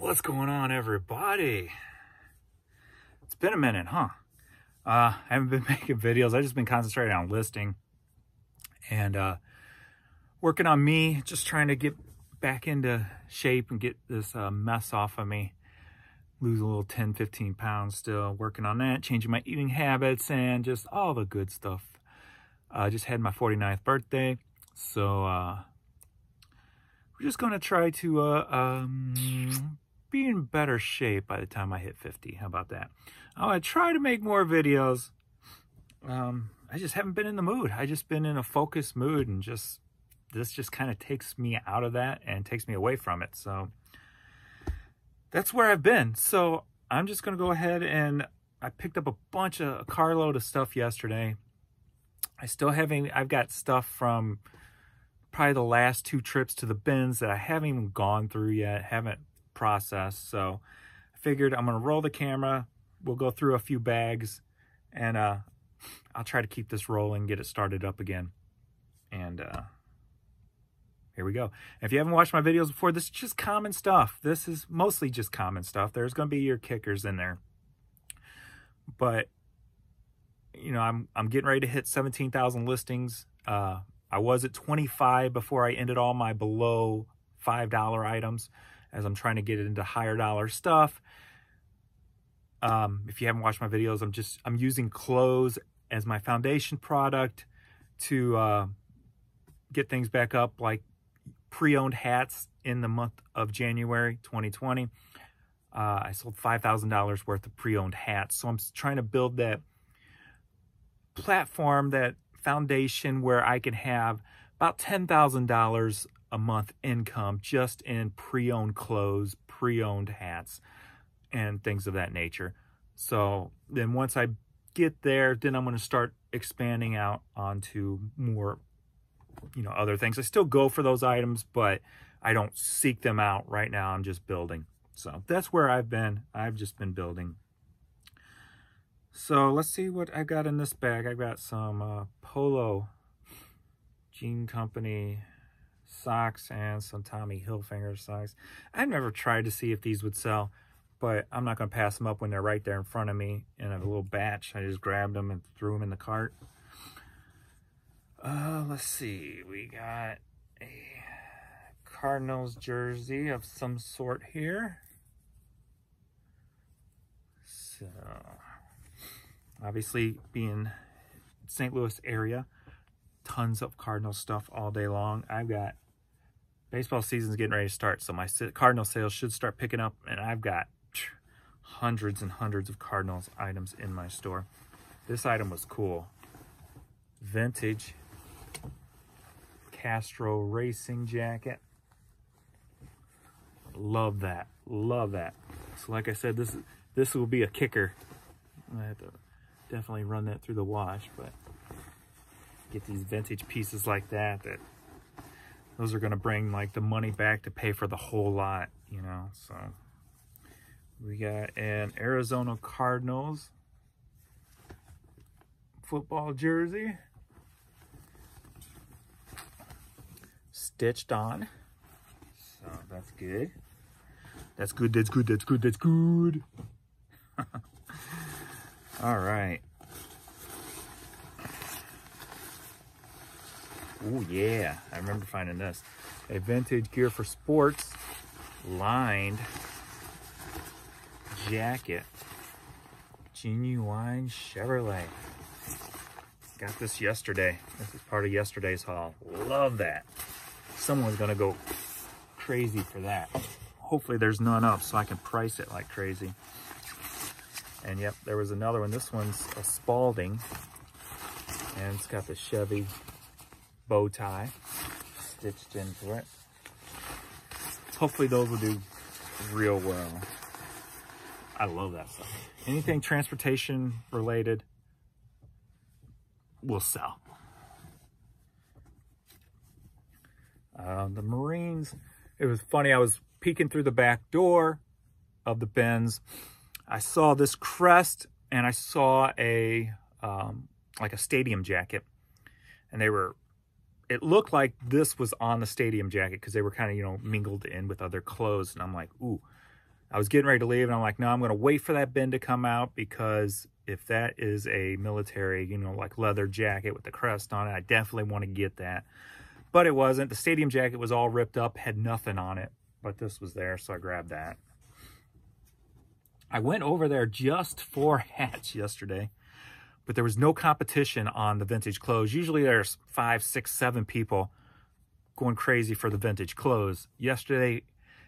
What's going on, everybody? It's been a minute, huh? I haven't been making videos. I've just been concentrating on listing and working on me, just trying to get back into shape and get this mess off of me. Lose a little 10-15 pounds still, working on that, changing my eating habits and just all the good stuff. I just had my 49th birthday, so we're just going to try to be in better shape by the time I hit 50. How about that? I'm going to try to make more videos. I just haven't been in the mood. I just been in a focused mood, and this just kind of takes me out of that and takes me away from it. So that's where I've been. So I'm just going to go ahead, and I picked up a carload of stuff yesterday. I've got stuff from probably the last 2 trips to the bins that I haven't even gone through yet, haven't processed. So I figured I'm going to roll the camera. We'll go through a few bags, and I'll try to keep this rolling, get it started up again. And here we go. If you haven't watched my videos before, this is just common stuff. This is mostly just common stuff. There's going to be your kickers in there. But, you know, I'm getting ready to hit 17,000 listings. I was at 25 before I ended all my below $5 items, as I'm trying to get it into higher dollar stuff. If you haven't watched my videos, I'm using clothes as my foundation product to get things back up, like pre-owned hats in the month of January 2020. I sold $5,000 worth of pre-owned hats. So I'm trying to build that platform, that foundation, where I can have about $10,000 a month income just in pre-owned clothes, pre-owned hats, and things of that nature. So then once I get there, then I'm going to start expanding out onto more, you know, other things. I still go for those items, but I don't seek them out right now. I'm just building. So that's where I've been. I've just been building. So let's see what I got in this bag. I got some Polo Jean Company socks and some Tommy Hilfiger socks. I've never tried to see if these would sell, but I'm not going to pass them up when they're right there in front of me in a little batch. I just grabbed them and threw them in the cart. Let's see. We got a Cardinals jersey of some sort here. So obviously, being St. Louis area, tons of Cardinal stuff all day long. I've got baseball season's getting ready to start, so my Cardinal sales should start picking up, and I've got hundreds and hundreds of Cardinals items in my store. This item was cool. Vintage Castro racing jacket. Love that. Love that. So like I said, this will be a kicker. I have to definitely run that through the wash, but get these vintage pieces like that, those are going to bring like the money back to pay for the whole lot, you know. So we got an Arizona Cardinals football jersey, stitched on. So that's good. That's good, that's good, that's good, that's good. All right. Oh yeah, I remember finding this. A vintage Gear for Sports lined jacket. Genuine Chevrolet. Got this yesterday. This is part of yesterday's haul. Love that. Someone's gonna go crazy for that. Hopefully there's none up so I can price it like crazy. And yep, there was another one. This one's a Spalding, and it's got the Chevy bow tie stitched into it. Hopefully those will do real well. I love that stuff. Anything transportation related will sell. The Marines, it was funny. I was peeking through the back door of the bins. I saw this crest, and I saw a like a stadium jacket, and it looked like this was on the stadium jacket because they were kind of, you know, mingled in with other clothes. And I'm like, ooh, I was getting ready to leave, and I'm like, no, I'm going to wait for that bin to come out, because if that is a military, you know, like leather jacket with the crest on it, I definitely want to get that. But it wasn't. The stadium jacket was all ripped up, had nothing on it, but this was there, so I grabbed that. I went over there just for hats yesterday, but there was no competition on the vintage clothes. Usually there's 5, 6, 7 people going crazy for the vintage clothes. Yesterday,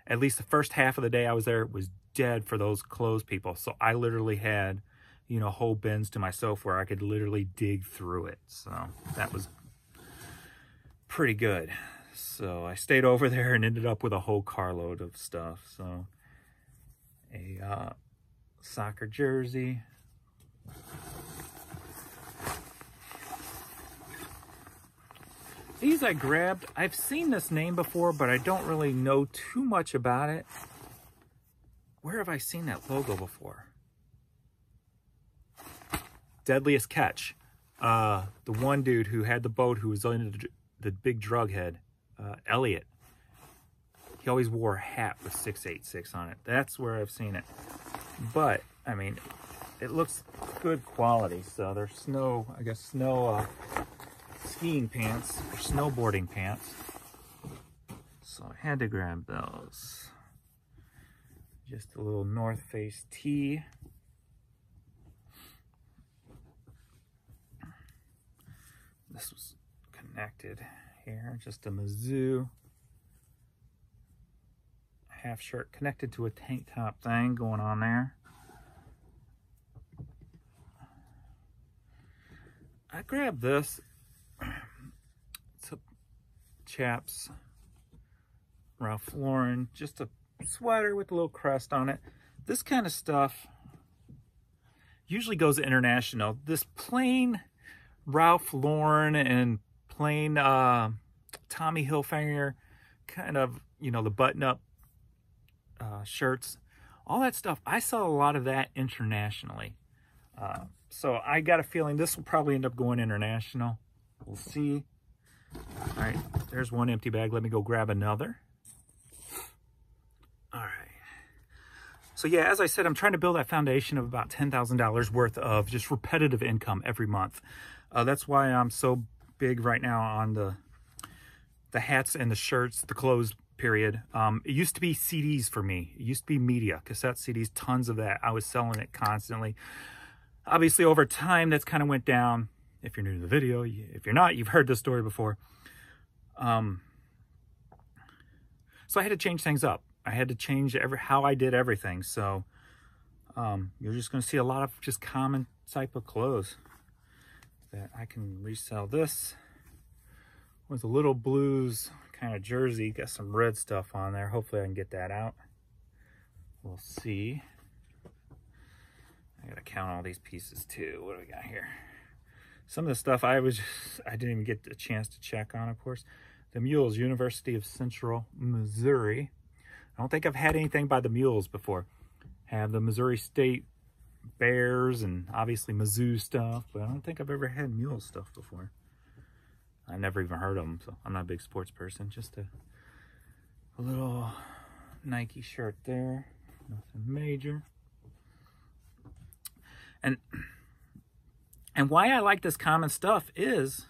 at least the first half of the day I was there, was dead for those clothes people. So I literally had, you know, whole bins to myself where I could literally dig through it. So that was pretty good. So I stayed over there and ended up with a whole carload of stuff. So a soccer jersey. These I grabbed. I've seen this name before, but I don't really know too much about it. Where have I seen that logo before? Deadliest Catch. The one dude who had the boat who was in the big drug head, Elliot. He always wore a hat with 686 on it. That's where I've seen it. But, I mean, it looks good quality. So there's snow, I guess, snow skiing pants or snowboarding pants. So I had to grab those. Just a little North Face tee. This was connected here, just a Mizzou half shirt connected to a tank top thing going on there. I grabbed this. It's a Chaps Ralph Lauren, just a sweater with a little crest on it. This kind of stuff usually goes international. This plain Ralph Lauren and plain Tommy Hilfiger kind of, you know, the button-up shirts, all that stuff. I saw a lot of that internationally. So I got a feeling this will probably end up going international. We'll see. All right, there's one empty bag. Let me go grab another. All right. So yeah, as I said, I'm trying to build that foundation of about $10,000 worth of just repetitive income every month. That's why I'm so big right now on the hats and the shirts, the clothes, period. It used to be CDs for me. It used to be media, cassette CDs, tons of that. I was selling it constantly. Obviously, over time, that's kind of went down. If you're new to the video, if you're not, you've heard this story before. So I had to change things up. I had to change how I did everything. So you're just going to see a lot of just common type of clothes that I can resell. This was a little blues kind of jersey. Got some red stuff on there. Hopefully I can get that out. We'll see. I gotta count all these pieces too. What do we got here? Some of the stuff I didn't even get a chance to check on, of course. The Mules, University of Central Missouri. I don't think I've had anything by the Mules before. Have the Missouri State Bears and obviously Mizzou stuff, but I don't think I've ever had Mule stuff before. I've never even heard of them, so I'm not a big sports person. Just a little Nike shirt there. Nothing major. And why I like this common stuff is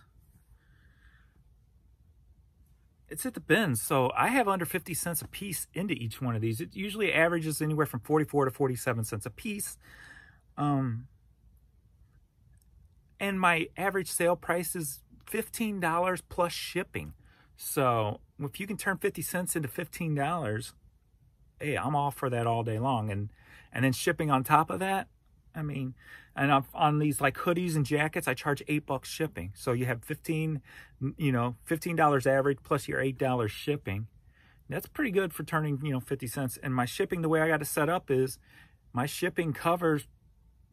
it's at the bins. So I have under 50 cents a piece into each one of these. It usually averages anywhere from 44 to 47 cents a piece. And my average sale price is $15 plus shipping. So if you can turn 50 cents into $15, hey, I'm all for that all day long. And then shipping on top of that, I mean, and on these like hoodies and jackets, I charge $8 shipping. So you have $15 average plus your $8 shipping. That's pretty good for turning, 50 cents. And my shipping, the way I got it set up is my shipping covers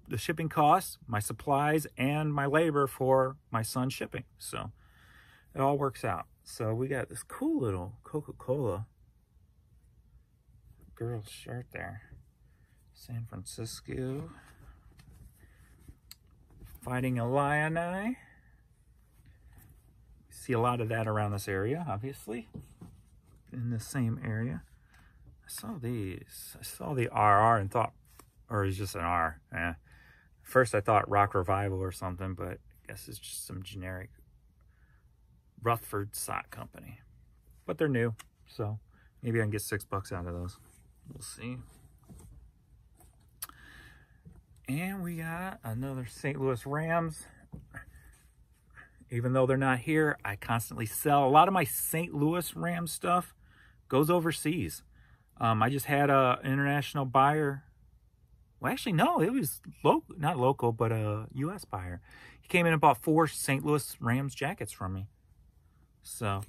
the shipping costs, my supplies, and my labor for my son's shipping. So it all works out. So we got this cool little Coca-Cola girl's shirt there. San Francisco. Fighting Illini. See a lot of that around this area, obviously. In the same area. saw these. I saw the RR and thought, or it's just an R. First I thought Rock Revival or something, but I guess it's just some generic Rutherford sock company. But they're new, so maybe I can get $6 out of those. We'll see. And we got another St. Louis Rams. Even though they're not here, I constantly sell. A lot of my St. Louis Rams stuff goes overseas. I just had an international buyer. Well, actually, no, it was not local, but a U.S. buyer. He came in and bought 4 St. Louis Rams jackets from me. So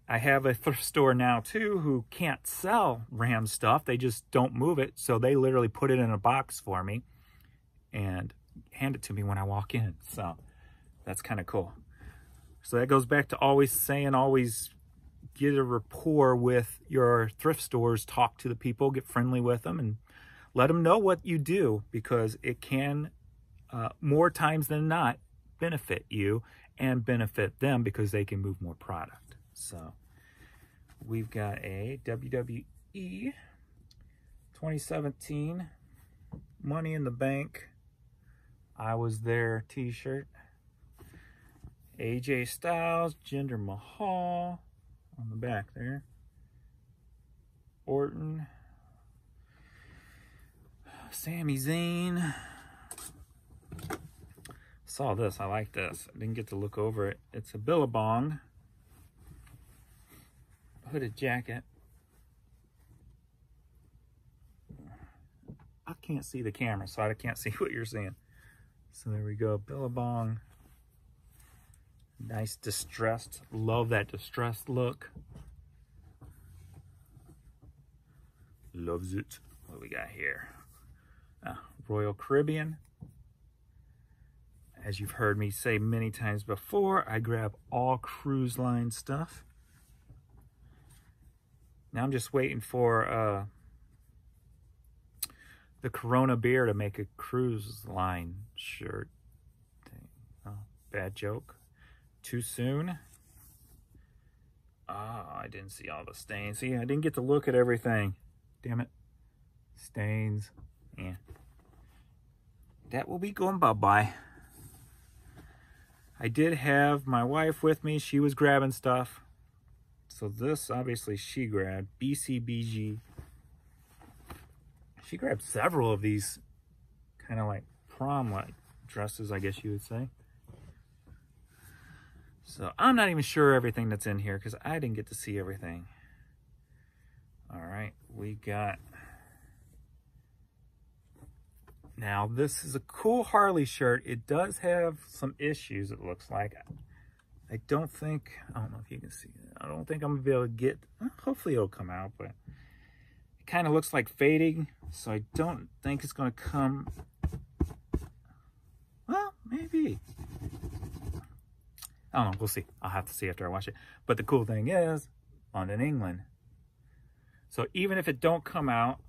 I have a thrift store now, too, who can't sell Rams stuff. They just don't move it. So they literally put it in a box for me and hand it to me when I walk in. So that's kind of cool. So that goes back to always saying, always get a rapport with your thrift stores, talk to the people, get friendly with them, and let them know what you do, because it can, more times than not, benefit you and benefit them because they can move more product. So we've got a WWE 2017 Money in the Bank I Was There t-shirt. AJ Styles, Jinder Mahal on the back there. Orton. Sami Zayn. Saw this. I like this. I didn't get to look over it. It's a Billabong hooded jacket. I can't see the camera, so I can't see what you're seeing. So there we go. Billabong. Nice distressed. Love that distressed look. Loves it. What do we got here? Royal Caribbean. As you've heard me say many times before, I grab all cruise line stuff. Now I'm just waiting for the Corona beer to make a cruise line shirt thing. Oh, bad joke. Too soon. I didn't see all the stains. See, I didn't get to look at everything. Damn it. Stains. Yeah. That will be going bye-bye. I did have my wife with me. She was grabbing stuff. So this, obviously, she grabbed. BCBG. She grabbed several of these kind of like prom-like dresses, I guess you would say. So I'm not even sure everything that's in here because I didn't get to see everything. All right, we got... Now, this is a cool Harley shirt. It does have some issues, it looks like. I don't know if you can see it. I don't think I'm going to be able to get... Hopefully it'll come out, but... It kind of looks like fading, so I don't think it's going to come... Well, maybe. I don't know. We'll see. I'll have to see after I watch it. But the cool thing is, London, England. So even if it don't come out,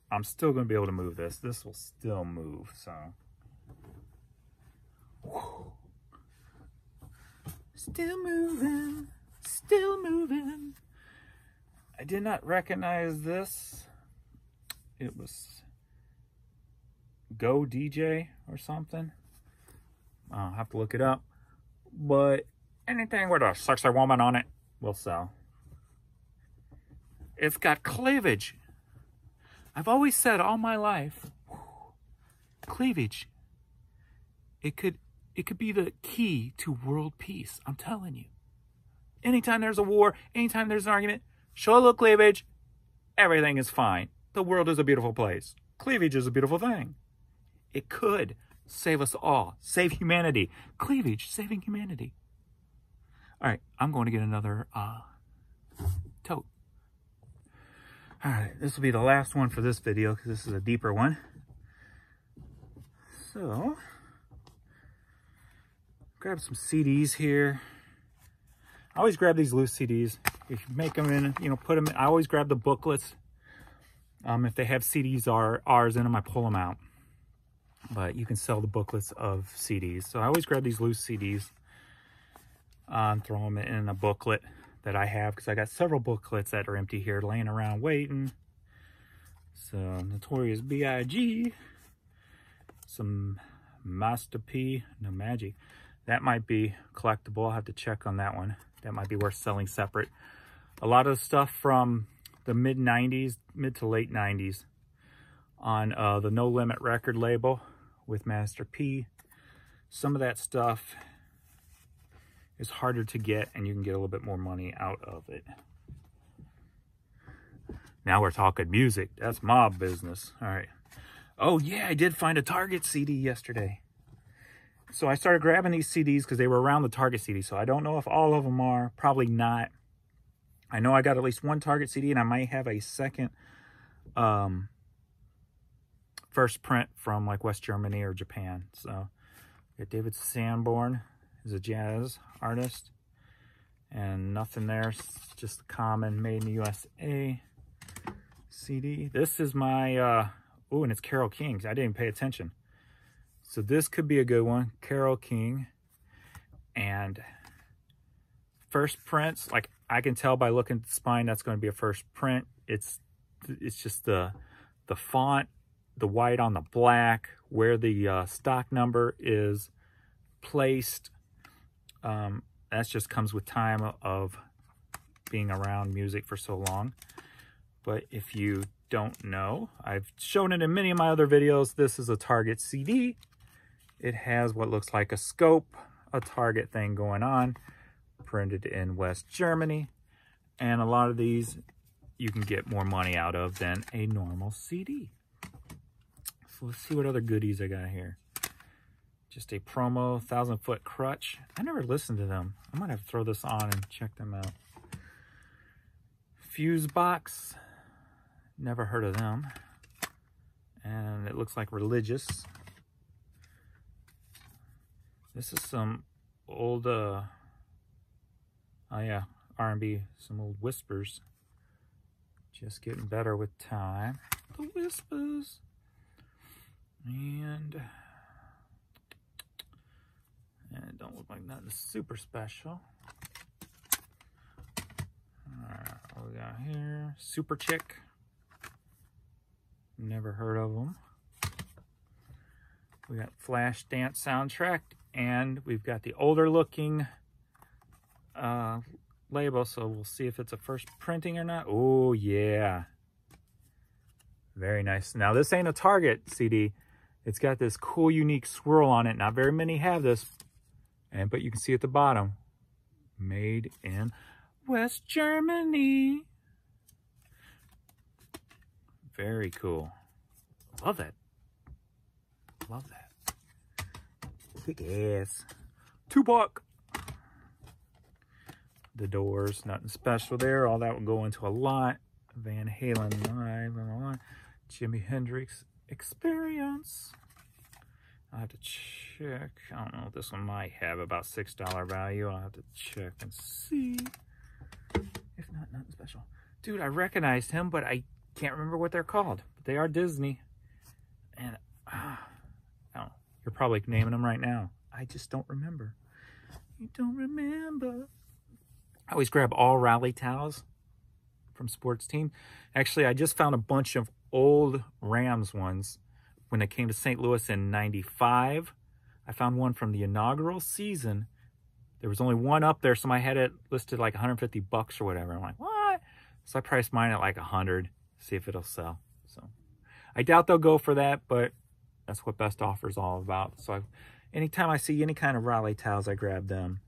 I'm still going to be able to move this. This will still move, so. Whew. Still moving. Still moving. I did not recognize this. It was Go DJ or something. I'll have to look it up. But anything with a sexy woman on it will sell. It's got cleavage. I've always said all my life, cleavage. It could be the key to world peace. I'm telling you. Anytime there's a war, anytime there's an argument, show a little cleavage, everything is fine. The world is a beautiful place. Cleavage is a beautiful thing. It could save us all. Save humanity. Cleavage, saving humanity. All right, I'm going to get another tote. All right, this will be the last one for this video because this is a deeper one. So, grab some CDs here. I always grab these loose CDs. If you make them in, put them in. I always grab the booklets. If they have CDs ours in them, I pull them out. But you can sell the booklets of CDs. So I always grab these loose CDs and throw them in a booklet that I have, because I got several booklets that are empty here laying around waiting. So Notorious B.I.G. Some Master P. No Magic. That might be collectible. I'll have to check on that one. That might be worth selling separate. A lot of stuff from the mid to late 90s on the No Limit record label with Master P. Some of that stuff is harder to get, and you can get a little bit more money out of it. Now we're talking music. That's my business. All right. Oh yeah, I did find a Target CD yesterday. So I started grabbing these CDs because they were around the Target CD. So I don't know if all of them are. Probably not. I know I got at least one Target CD, and I might have a second first print from like West Germany or Japan. So we got David Sanborn, is a jazz artist, and nothing there. It's just the common Made in the USA CD. This is my oh, and it's Carole King's. I didn't pay attention. So this could be a good one. Carole King. And first prints, like I can tell by looking at the spine, that's going to be a first print. It's just the font, the white on the black, where the stock number is placed. That just comes with time of being around music for so long. But if you don't know, I've shown it in many of my other videos. This is a Target CD. It has what looks like a scope, a Target thing going on, printed in West Germany. And a lot of these you can get more money out of than a normal CD. So let's see what other goodies I got here. Just a promo 1000 Foot Crutch. I never listened to them. I might have to throw this on and check them out. Fuse Box. Never heard of them. And it looks like Religious. This is some old, oh yeah, R&B, some old Whispers. Just getting better with time. The Whispers. And it don't look like nothing super special. Alright, what we got here? Super Chick. Never heard of them. We got Flash Dance soundtrack, and we've got the older looking label, so we'll see if it's a first printing or not. Oh yeah, very nice. Now this ain't a Target CD. It's got this cool unique swirl on it. Not very many have this, but you can see at the bottom, made in West Germany. Very cool. Love that. Love that. Kick ass. Tupac. The Doors, nothing special there. All that will go into a lot. Van Halen live and a lot. Jimi Hendrix Experience. I'll have to check. I don't know. This one might have about $6 value. I'll have to check and see. If not, nothing special. Dude, I recognized him, but I can't remember what they're called. But they are Disney. And I don't know. You're probably naming them right now. I just don't remember. You don't remember. I always grab all rally towels from sports team. Actually, I just found a bunch of old Rams ones when they came to St. Louis in '95. I found one from the inaugural season. There was only one up there, so I had it listed like $150 or whatever. I'm like, what? So I priced mine at like 100. See if it'll sell. So I doubt they'll go for that, but that's what Best Offer is all about. So anytime I see any kind of rally towels, I grab them.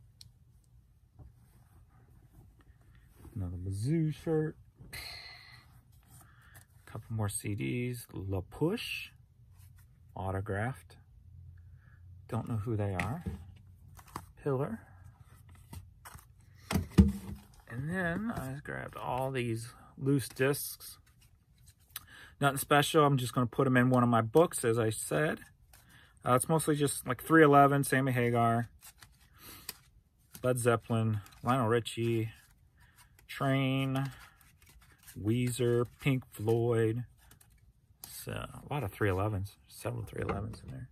Another Mizzou shirt. A couple more CDs. La Push. Autographed. Don't know who they are. Pillar. And then I grabbed all these loose discs. Nothing special. I'm just going to put them in one of my books, as I said. It's mostly just like 311, Sammy Hagar, Led Zeppelin, Lionel Richie, Train, Weezer, Pink Floyd. So, a lot of 311s. Several 311s in there.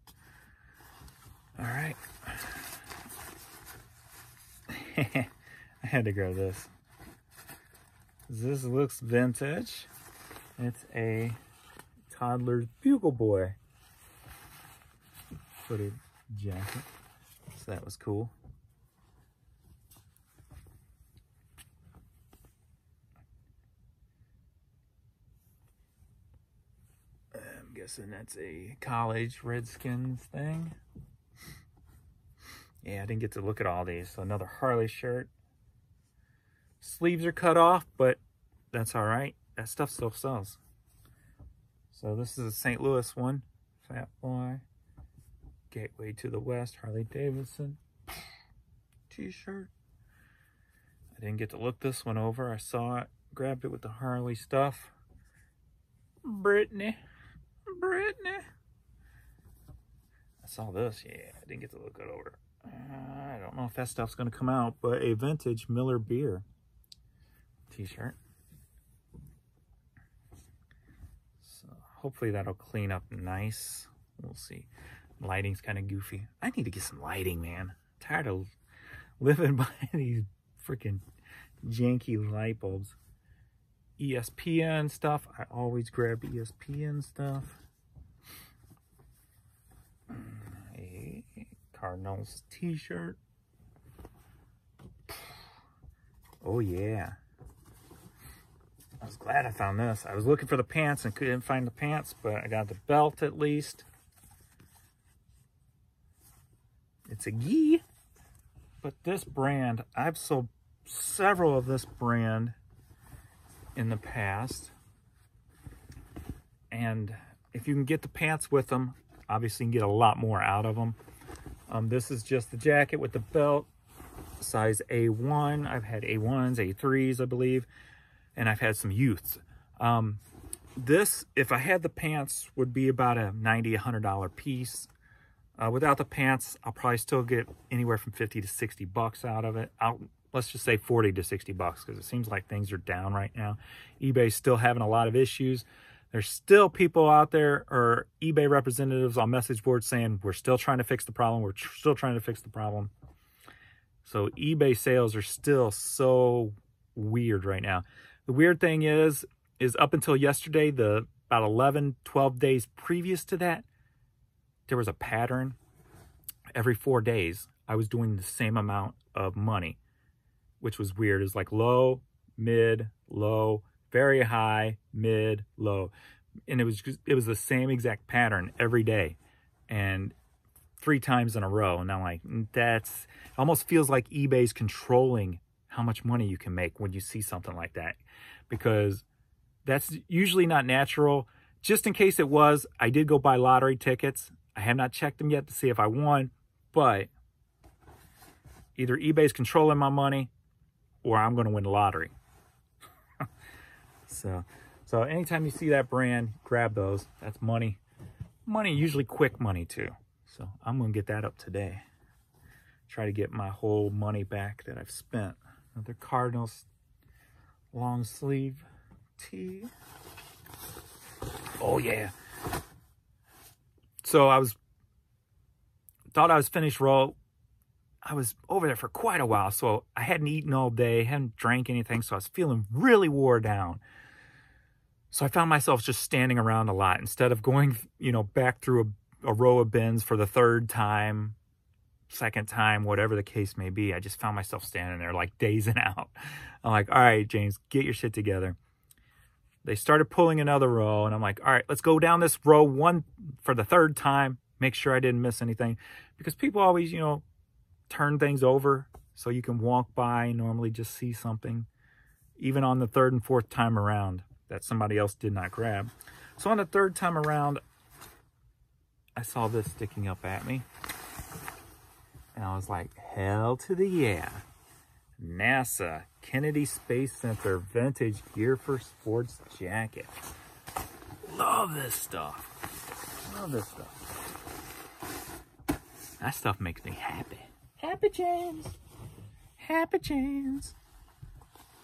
All right. I had to grab this. This looks vintage. It's a toddler's Bugle Boy footed jacket. So that was cool. I'm guessing that's a college Redskins thing. Yeah, I didn't get to look at all these. So another Harley shirt. Sleeves are cut off, but that's all right. That stuff still sells. So this is a St. Louis one. Fat Boy. Gateway to the West. Harley Davidson. T-shirt. I didn't get to look this one over. I saw it. Grabbed it with the Harley stuff. Brittany. I saw this. Yeah, I didn't get to look it over. I don't know if that stuff's going to come out, but a vintage Miller Beer t-shirt. So hopefully that'll clean up nice. We'll see. Lighting's kind of goofy. I need to get some lighting, man. I'm tired of living by these freaking janky light bulbs. ESPN stuff. I always grab ESPN stuff. A Cardinals t-shirt. Oh yeah. I was glad I found this. I was looking for the pants and couldn't find the pants, but I got the belt at least. It's a gi. But this brand, I've sold several of this brand in the past. And if you can get the pants with them, obviously you can get a lot more out of them. This is just the jacket with the belt, size A1. I've had A1s, A3s, I believe, and I've had some youths. This, if I had the pants, would be about a $90, $100 piece. Without the pants, I'll probably still get anywhere from 50 to 60 bucks out of it. Let's just say 40 to 60 bucks, because it seems like things are down right now. eBay's still having a lot of issues. There's still people out there, or eBay representatives on message boards saying, we're still trying to fix the problem. We're still trying to fix the problem. So eBay sales are still so weird right now. The weird thing is up until yesterday, about 11, 12 days previous to that, there was a pattern. Every 4 days, I was doing the same amount of money, which was weird. It was like low, mid, low, very high, mid, low. And it was the same exact pattern every day. And 3 times in a row. And I'm like, it almost feels like eBay's controlling how much money you can make when you see something like that. Because that's usually not natural. Just in case it was, I did go buy lottery tickets. I have not checked them yet to see if I won. But either eBay's controlling my money or I'm going to win the lottery. So anytime you see that brand, grab those. That's money. Money, usually quick money too. So I'm going to get that up today. Try to get my whole money back that I've spent. Another Cardinals long sleeve tee. Oh yeah. So thought I was finished roll. I was over there for quite a while, so I hadn't eaten all day, hadn't drank anything, so I was feeling really wore down. So I found myself just standing around a lot instead of going, back through a row of bins for the 3rd time, 2nd time, whatever the case may be. I just found myself standing there like dazing out. I'm like, all right, James, get your shit together. They started pulling another row, and I'm like, all right, let's go down this row one for the 3rd time, make sure I didn't miss anything. Because people always, turn things over so you can walk by, normally just see something, even on the 3rd and 4th time around that somebody else did not grab. So on the 3rd time around, I saw this sticking up at me. And I was like, hell to the yeah. NASA Kennedy Space Center vintage gear for sports jacket. Love this stuff. Love this stuff. That stuff makes me happy. Happy James. Happy James.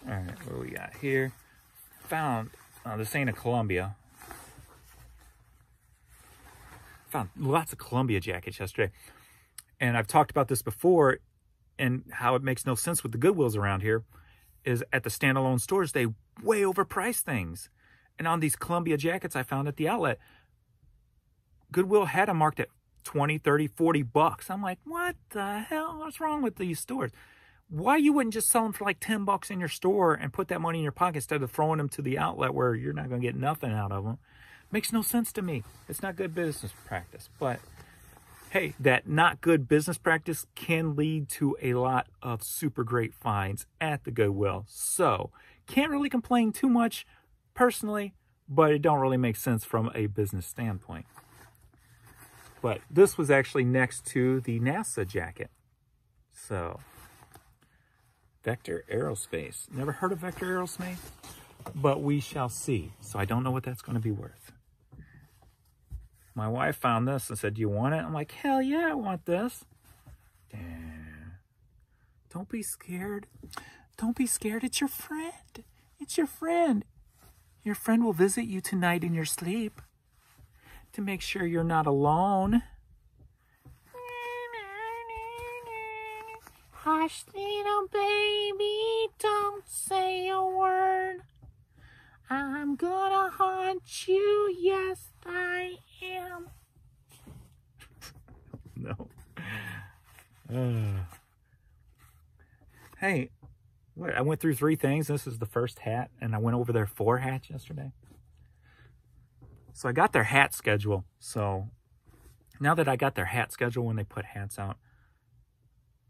All right, what do we got here? Found, this ain't a Columbia. Found lots of Columbia jackets yesterday. And I've talked about this before and how it makes no sense with the Goodwills around here. is at the standalone stores, they way overprice things. And on these Columbia jackets I found at the outlet, Goodwill had them marked at 20, 30, 40 bucks. I'm like, what the hell? What's wrong with these stores? Why you wouldn't just sell them for like 10 bucks in your store and put that money in your pocket instead of throwing them to the outlet where you're not going to get nothing out of them? Makes no sense to me. It's not good business practice. But hey, that not good business practice can lead to a lot of super great finds at the Goodwill. So can't really complain too much personally, but it don't really make sense from a business standpoint. But this was actually next to the NASA jacket. So, Vector Aerospace. Never heard of Vector Aerospace, but we shall see. So I don't know what that's going to be worth. My wife found this and said, do you want it? I'm like, hell yeah, I want this. Don't be scared. Don't be scared. It's your friend. It's your friend. Your friend will visit you tonight in your sleep to make sure you're not alone. Hush, little baby, don't say a word. I'm gonna haunt you, yes I am. No. Hey, I went through 3 things. This is the first hat, and I went over their 4 hats yesterday. So I got their hat schedule. So now that I got their hat schedule when they put hats out,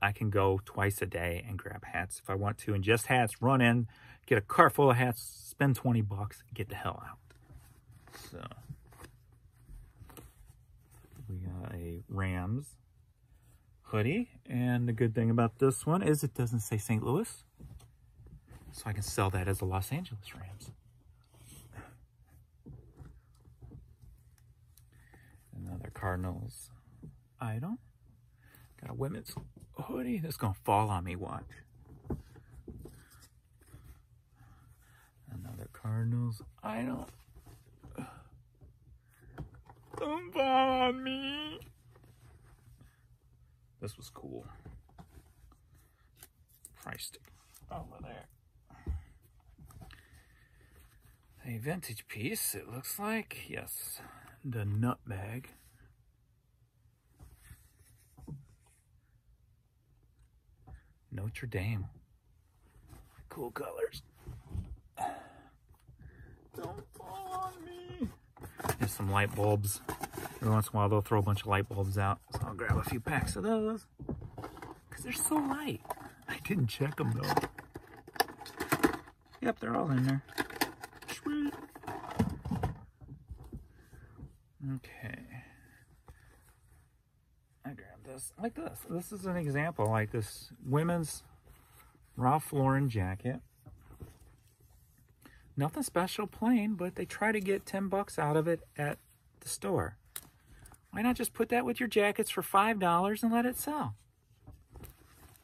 I can go twice a day and grab hats if I want to. And just hats, run in, get a cart full of hats, spend 20 bucks, and get the hell out. So we got a Rams hoodie. And the good thing about this one is it doesn't say St. Louis. So I can sell that as the Los Angeles Rams. Another Cardinals item. Got a women's hoodie that's gonna fall on me, watch. Another Cardinals item. Don't fall on me. This was cool. Price stick over there. A vintage piece, it looks like. Yes, the nutmeg. Notre Dame. Cool colors. Don't fall on me. There's some light bulbs. Every once in a while they'll throw a bunch of light bulbs out. So I'll grab a few packs of those. Because they're so light. I didn't check them though. Yep, they're all in there. Sweet. Okay. I grabbed this like this. This is an example, like this women's Ralph Lauren jacket. Nothing special, plain, but they try to get 10 bucks out of it at the store. Why not just put that with your jackets for $5 and let it sell?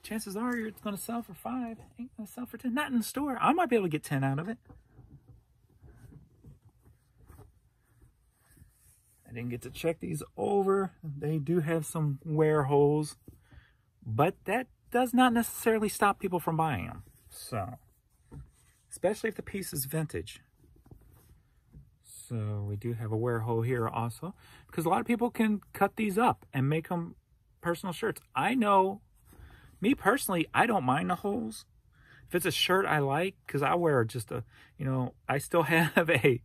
Chances are it's going to sell for $5. Ain't going to sell for 10. Not in the store. I might be able to get 10 out of it. I didn't get to check these over. They do have some wear holes, but that does not necessarily stop people from buying them. So, especially if the piece is vintage. So we do have a wear hole here also, because a lot of people can cut these up and make them personal shirts. I know, me personally, I don't mind the holes. If it's a shirt I like, because I wear just a, you know, I still have a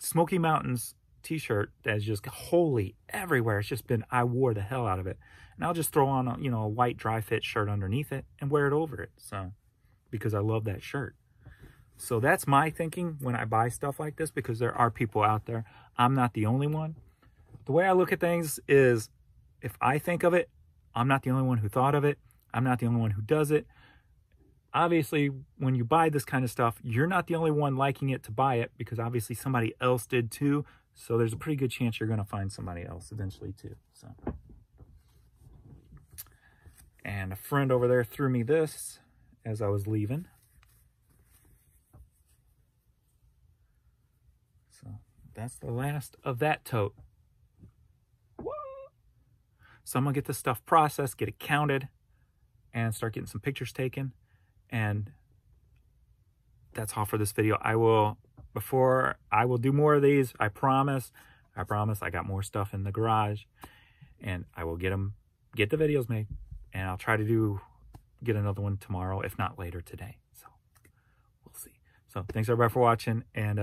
Smoky Mountains t-shirt that's just holy everywhere. It's just been, I wore the hell out of it. And I'll just throw on a, you know, a white dry fit shirt underneath it and wear it over it. So, because I love that shirt. So that's my thinking when I buy stuff like this, because there are people out there. I'm not the only one. The way I look at things is, if I think of it, I'm not the only one who thought of it. I'm not the only one who does it. Obviously, when you buy this kind of stuff, you're not the only one liking it to buy it, because obviously somebody else did too. So there's a pretty good chance you're going to find somebody else eventually too. So, and a friend over there threw me this as I was leaving. So that's the last of that tote. Whoa. So I'm going to get this stuff processed, get it counted, and start getting some pictures taken. And that's all for this video. I will do more of these. I promise. I got more stuff in the garage, and I will get the videos made, and I'll try to get another one tomorrow, if not later today. So we'll see. So thanks everybody for watching, and